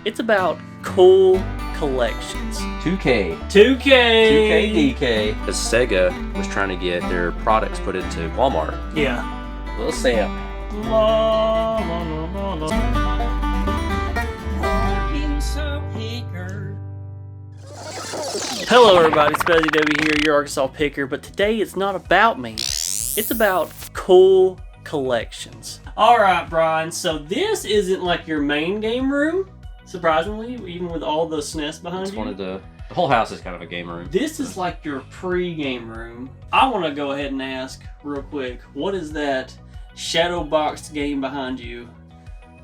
It's about cool collections. 2K. 2K. 2K DK. Because Sega was trying to get their products put into Walmart. Yeah. Little Sam. La, la, la, la, la. Hello everybody, it's Buzzy W here, your Arkansas Picker, but today it's not about me. It's about cool collections. Alright Brian, so this isn't like your main game room, surprisingly, even with all the SNES behind It's you. one of the whole house is kind of a game room. This is like your pre-game room. I want to go ahead and ask real quick, what is that shadow boxed game behind you?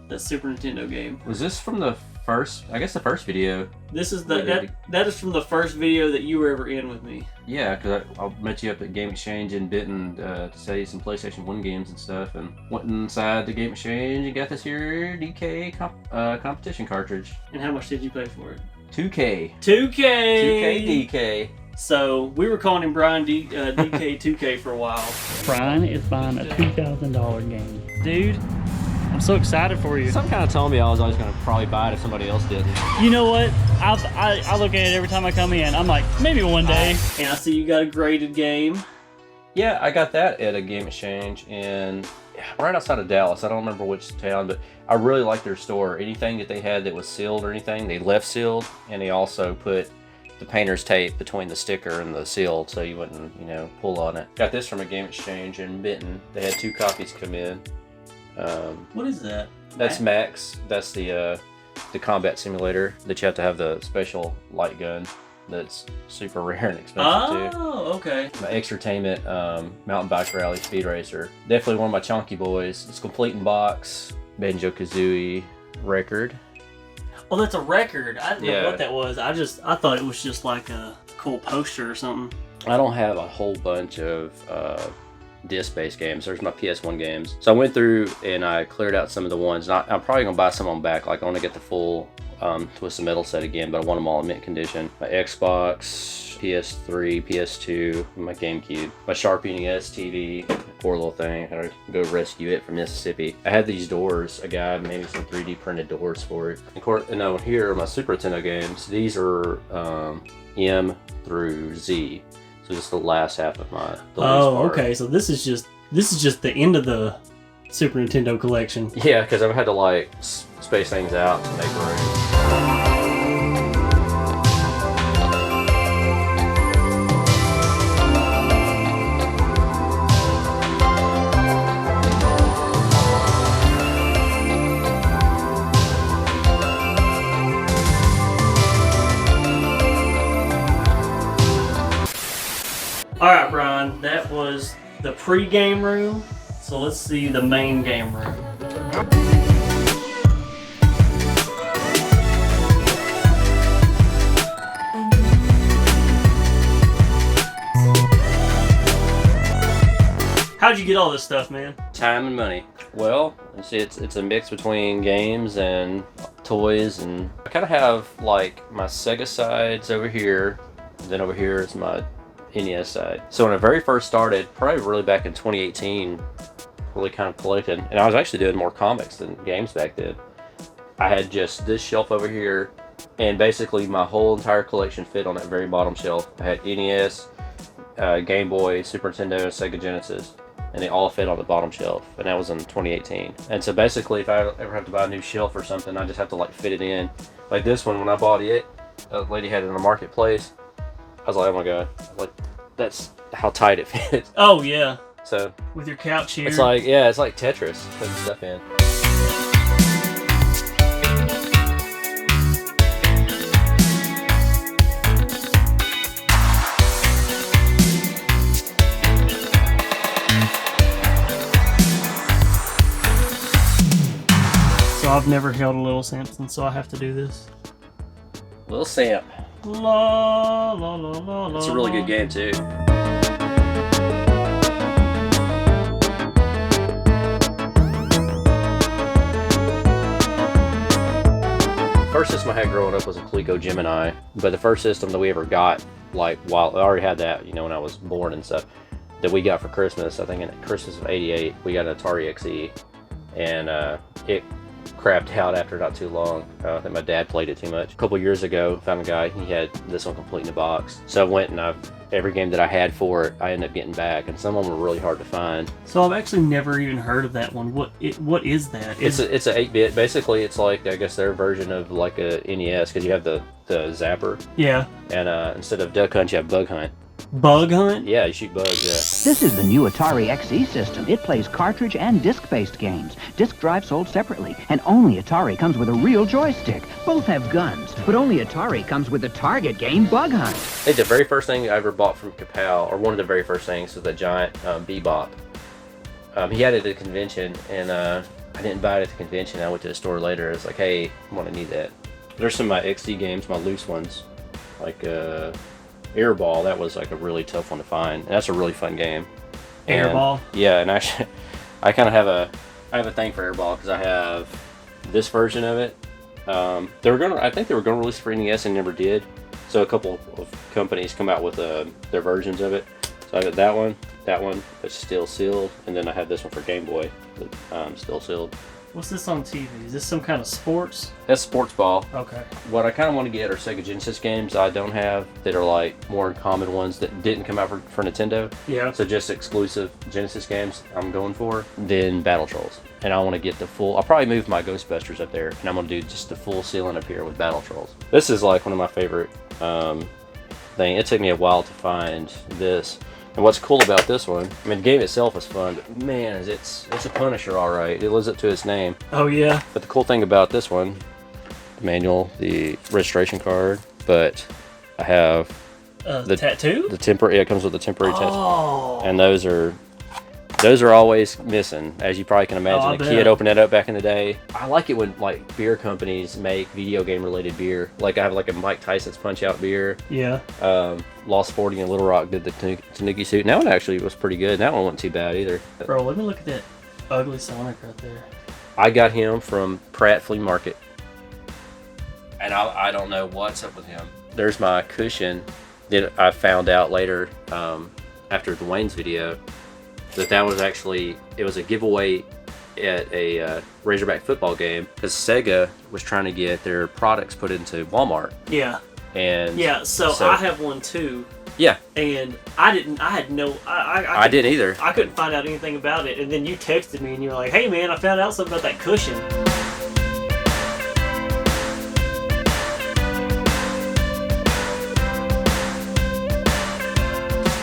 That Super Nintendo game. Was this from the first, I guess the first video? This is the that is from the first video that you were ever in with me. Yeah, because I met you up at Game Exchange in Benton to sell you some PlayStation 1 games and stuff, and went inside the Game Exchange and got this here DK competition cartridge. And how much did you pay for it? 2K. 2K. 2K DK. So we were calling him Brian DK 2K for a while. Brian is buying a $2,000 game. Dude, I'm so excited for you. Some kind of told me I was always going to probably buy it if somebody else did. You know what? I look at it every time I come in. I'm like, maybe one day. And I see you got a graded game. Yeah, I got that at a Game Exchange in right outside of Dallas. I don't remember which town, but I really liked their store. Anything that they had that was sealed or anything, they left sealed, and they also put the painter's tape between the sticker and the seal so you wouldn't, pull on it. Got this from a Game Exchange in Benton. They had 2 copies come in. What is that? That's Max. That's the combat simulator that you have to have the special light gun. That's super rare and expensive too. Oh, okay. My Exertainment mountain bike rally speed racer. Definitely one of my chunky boys. It's complete in box. Banjo-Kazooie record. Oh, that's a record. I didn't know Yeah. what that was. I thought it was just like a cool poster or something. I don't have a whole bunch of disc-based games. There's my PS1 games. So I went through and I cleared out some of the ones. And I'm probably gonna buy some on back. Like I want to get the full Twisted Metal set again, but I want them all in mint condition. My Xbox, PS3, PS2, and my GameCube. My Sharpie NES TV, poor little thing. I had to go rescue it from Mississippi. I had these doors. A guy made me some 3D printed doors for it. Of course, and now here are my Super Nintendo games. These are M through Z. So just the last half of my. Okay. So this is just the end of the Super Nintendo collection. Yeah, because I've had to like space things out to make room. Alright, Brian, that was the pre-game room. So let's see the main game room. How'd you get all this stuff, man? Time and money. Well, it's a mix between games and toys, and I kind of have like my Sega sides over here, and then over here is my NES side. So when I very first started, probably really back in 2018, really kind of collecting, and I was actually doing more comics than games back then. I had just this shelf over here, and basically my whole entire collection fit on that very bottom shelf. I had NES, Game Boy, Super Nintendo, and Sega Genesis, and they all fit on the bottom shelf, and that was in 2018. And so basically, if I ever have to buy a new shelf or something, I just have to like fit it in. Like this one, when I bought it, a lady had it in the marketplace. I was like, oh my god, like that's how tight it fits. Oh yeah. So with your couch here. it's like Tetris, putting stuff in. So I've never held a Little Samson, so I have to do this. Little Samp. La la la la la. It's a really good game too. First system I had growing up was a Coleco Gemini, but the first system that we ever got, like while I already had that, when I was born and stuff, that we got for Christmas, I think in Christmas of '88, we got an Atari XE, and it crapped out after not too long. I think my dad played it too much. A couple years ago, found a guy, he had this one complete in a box. So I went and every game that I had for it, I ended up getting back, and some of them were really hard to find. So I've actually never even heard of that one. What is that? It's a 8-bit. Basically, it's like, I guess, their version of like a NES, because you have the zapper. Yeah. And instead of Duck Hunt, you have Bug Hunt. Bug Hunt? Yeah, you shoot bugs, yeah. This is the new Atari XE system. It plays cartridge and disc-based games. Disc drive sold separately, and only Atari comes with a real joystick. Both have guns, but only Atari comes with the target game Bug Hunt. I think the very first thing I ever bought from Kapow, or one of the very first things, was the giant Bebop. He had it at a convention, and I didn't buy it at the convention. I went to the store later. I was like, hey, I'm gonna need that. There's some of my XE games, my loose ones, like Airball. That was like a really tough one to find, and that's a really fun game. Airball? Yeah, and actually, I kind of have a thing for Airball, because I have this version of it. I think they were gonna release it for NES and never did. So a couple of companies come out with their versions of it. So I got that one, that's still sealed, and then I have this one for Game Boy, that's still sealed. What's this on TV? Is this some kind of sports? That's Sports Ball. Okay. What I kind of want to get are Sega Genesis games I don't have, that are like more common ones that didn't come out for Nintendo. Yeah. So just exclusive Genesis games I'm going for. Then Battle Trolls. And I want to get the full, I'll probably move my Ghostbusters up there, and I'm going to do just the full ceiling up here with Battle Trolls. This is like one of my favorite thing. It took me a while to find this. And what's cool about this one, I mean, the game itself is fun, but man, it's a Punisher, all right. It lives up to its name. Oh, yeah. But the cool thing about this one, the manual, the registration card, but I have the tattoo? The temporary, yeah, it comes with the temporary tattoo. Oh. And those are always missing, as you probably can imagine. Oh, A kid opened that up back in the day. I like it when like beer companies make video game related beer. Like I have like a Mike Tyson's Punch Out beer. Yeah. Lost 40 in Little Rock did the Tanuki suit. And that one actually was pretty good. That one wasn't too bad either. Bro, let me look at that ugly Sonic right there. I got him from Pratt Flea Market. And I don't know what's up with him. There's my cushion that I found out later after the Wayne's video. That was actually, it was a giveaway at a Razorback football game, because Sega was trying to get their products put into Walmart. Yeah. And yeah, so I have one too. Yeah. And I didn't either. I couldn't find out anything about it. And then you texted me and you were like, hey man, I found out something about that cushion.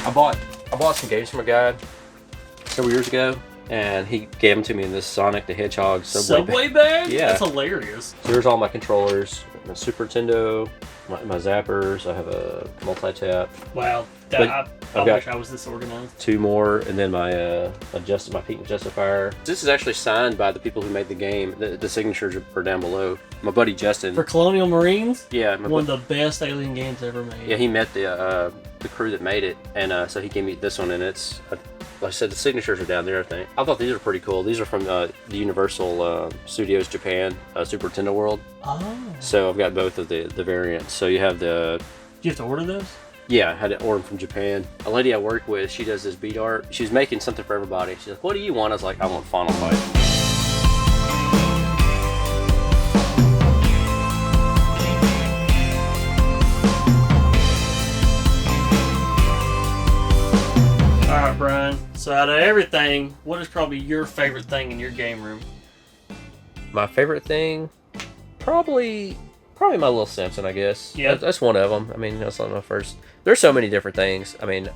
I bought some games from a guy several years ago, and he gave them to me in this Sonic the Hedgehog Subway bag? Yeah. That's hilarious. So here's all my controllers, my Super Nintendo, my zappers. I have a multi-tap. Wow. I wish I was this organized. 2 more, and then my my peak justifier. This is actually signed by the people who made the game. The signatures are down below. My buddy Justin. For Colonial Marines? Yeah. One of the best Alien games ever made. Yeah, he met the crew that made it, and so he gave me this one, and it's, like I said, the signatures are down there, I think. I thought these are pretty cool. These are from the Universal Studios Japan Super Nintendo World. Oh. So I've got both of the variants. So you have the... Do you have to order those? Yeah, I had to order them from Japan. A lady I work with, she does this bead art. She was making something for everybody. She's like, what do you want? I was like, I want Final Fight. Alright, Brian. So out of everything, what is probably your favorite thing in your game room? My favorite thing? Probably my little Simpson, I guess. Yeah. That's one of them. I mean, that's not my first. There's so many different things. I mean,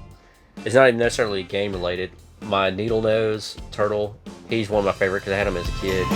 it's not even necessarily game related. My Needle Nose Turtle, he's one of my favorite because I had him as a kid.